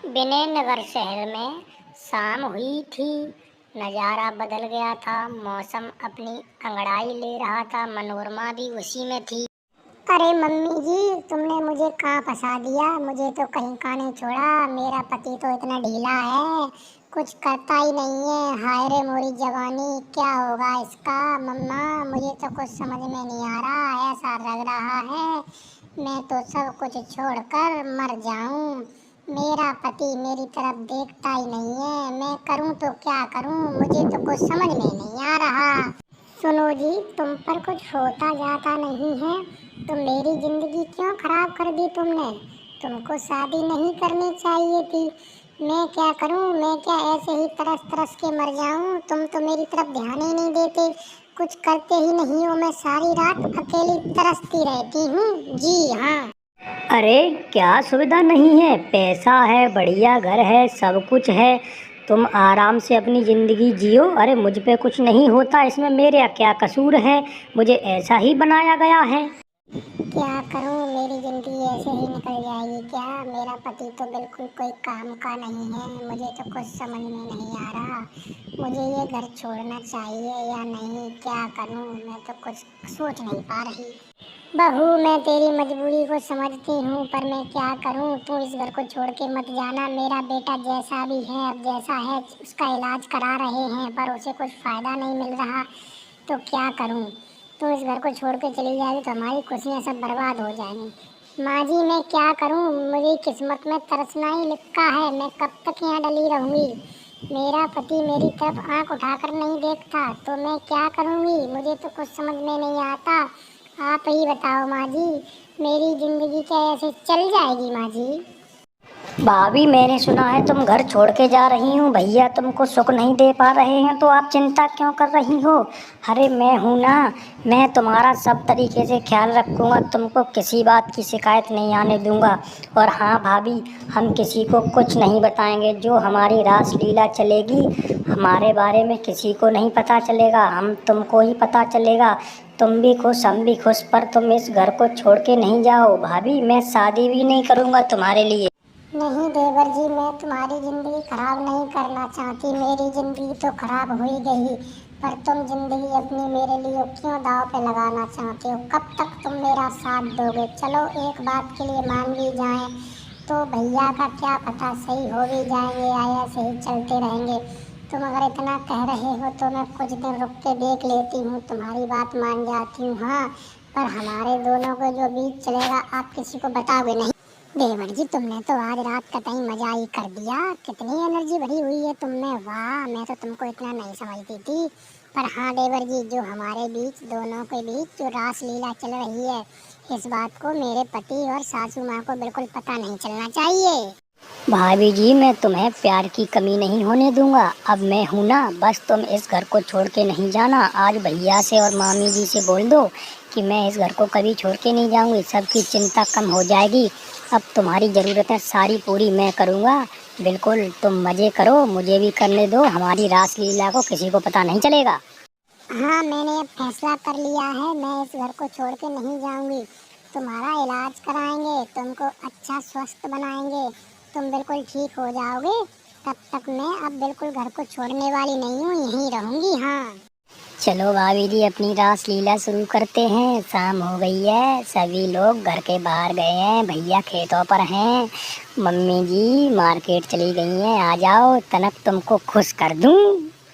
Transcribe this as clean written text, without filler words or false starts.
विनय नगर शहर में शाम हुई थी। नज़ारा बदल गया था। मौसम अपनी अंगड़ाई ले रहा था। मनोरमा भी उसी में थी। अरे मम्मी जी, तुमने मुझे कहाँ फंसा दिया। मुझे तो कहीं का नहीं छोड़ा। मेरा पति तो इतना ढीला है, कुछ करता ही नहीं है। हाय रे मोरी जवानी, क्या होगा इसका। मम्मा, मुझे तो कुछ समझ में नहीं आ रहा। ऐसा लग रहा है मैं तो सब कुछ छोड़कर मर जाऊं। मेरा पति मेरी तरफ देखता ही नहीं है। मैं करूं तो क्या करूं, मुझे तो कुछ समझ में नहीं आ रहा। सुनो जी, तुम पर कुछ होता जाता नहीं है तो मेरी जिंदगी क्यों खराब कर दी तुमने। तुमको शादी नहीं करनी चाहिए थी। मैं क्या करूं, मैं क्या ऐसे ही तरस तरस के मर जाऊं। तुम तो मेरी तरफ ध्यान ही नहीं देते, कुछ करते ही नहीं हो। मैं सारी रात अकेली तरसती रहती हूँ। जी हाँ। अरे क्या सुविधा नहीं है। पैसा है, बढ़िया घर है, सब कुछ है। तुम आराम से अपनी ज़िंदगी जियो। अरे मुझ पे कुछ नहीं होता, इसमें मेरा क्या कसूर है। मुझे ऐसा ही बनाया गया है। क्या करूं, मेरी जिंदगी ऐसे ही निकल जाएगी क्या। मेरा पति तो बिल्कुल कोई काम का नहीं है। मुझे तो कुछ समझ में नहीं आ रहा। मुझे ये घर छोड़ना चाहिए या नहीं, क्या करूं। मैं तो कुछ सोच नहीं पा रही। बहू, मैं तेरी मजबूरी को समझती हूँ, पर मैं क्या करूँ। तू इस घर को छोड़ के मत जाना। मेरा बेटा जैसा भी है, अब जैसा है, उसका इलाज करा रहे हैं, पर उसे कुछ फ़ायदा नहीं मिल रहा। तो क्या करूँ। तू इस घर को छोड़ के चली जाएगी तो हमारी खुशियाँ सब बर्बाद हो जाएंगी। माँ जी, मैं क्या करूँ। मेरी किस्मत में तरसना ही लिखा है। मैं कब तक यहाँ डली रहूँगी। मेरा पति मेरी तरफ आंख उठाकर नहीं देखता तो मैं क्या करूँगी। मुझे तो कुछ समझ में नहीं आता। आप ही बताओ माँ जी, मेरी जिंदगी क्या ऐसे चल जाएगी माँ जी। भाभी, मैंने सुना है तुम घर छोड़ के जा रही हो। भैया तुमको सुख नहीं दे पा रहे हैं तो आप चिंता क्यों कर रही हो। अरे मैं हूँ ना, मैं तुम्हारा सब तरीके से ख्याल रखूँगा। तुमको किसी बात की शिकायत नहीं आने दूँगा। और हाँ भाभी, हम किसी को कुछ नहीं बताएंगे। जो हमारी रासलीला चलेगी, हमारे बारे में किसी को नहीं पता चलेगा। हम तुमको ही पता चलेगा। तुम भी खुश, हम भी खुश, पर तुम इस घर को छोड़ के नहीं जाओ। भाभी, मैं शादी भी नहीं करूँगा तुम्हारे लिए। नहीं देवर जी, मैं तुम्हारी ज़िंदगी खराब नहीं करना चाहती। मेरी ज़िंदगी तो खराब हो ही गई, पर तुम ज़िंदगी अपनी मेरे लिए क्यों दांव पे लगाना चाहते हो। कब तक तुम मेरा साथ दोगे। चलो एक बात के लिए मान भी जाएं तो भैया का क्या पता, सही हो भी जाएंगे या ऐसे ही चलते रहेंगे। तुम अगर इतना कह रहे हो तो मैं कुछ दिन रुक के देख लेती हूँ, तुम्हारी बात मान जाती हूँ। हाँ, पर हमारे दोनों को जो बीच चलेगा आप किसी को बताओगे नहीं। देवर जी, तुमने तो आज रात का टाइम मजा ही कर दिया। कितनी एनर्जी भरी हुई है तुमने, वाह। मैं तो तुमको इतना नहीं समझती थी। पर हाँ देवर जी, जो हमारे बीच दोनों के बीच जो रास लीला चल रही है, इस बात को मेरे पति और सासू माँ को बिल्कुल पता नहीं चलना चाहिए। भाभी जी, मैं तुम्हें प्यार की कमी नहीं होने दूंगा। अब मैं हूं ना, बस तुम इस घर को छोड़ के नहीं जाना। आज भैया से और मामी जी से बोल दो कि मैं इस घर को कभी छोड़ के नहीं जाऊंगी। सबकी चिंता कम हो जाएगी। अब तुम्हारी ज़रूरतें सारी पूरी मैं करूंगा। बिल्कुल तुम मज़े करो, मुझे भी करने दो। हमारी रासलीला को किसी को पता नहीं चलेगा। हाँ, मैंने अब फैसला कर लिया है। मैं इस घर को छोड़ के नहीं जाऊंगी। तुम्हारा इलाज कराएंगे, तुमको अच्छा स्वस्थ बनाएंगे, तुम बिल्कुल ठीक हो जाओगे। तब तक मैं अब बिल्कुल घर को छोड़ने वाली नहीं हूँ, यहीं रहूंगी। हाँ। चलो भाभी जी, अपनी रासलीला शुरू करते हैं। शाम हो गई है, सभी लोग घर के बाहर गए हैं, भैया खेतों पर हैं, मम्मी जी मार्केट चली गई हैं। आ जाओ, तनक तुमको खुश कर दूं।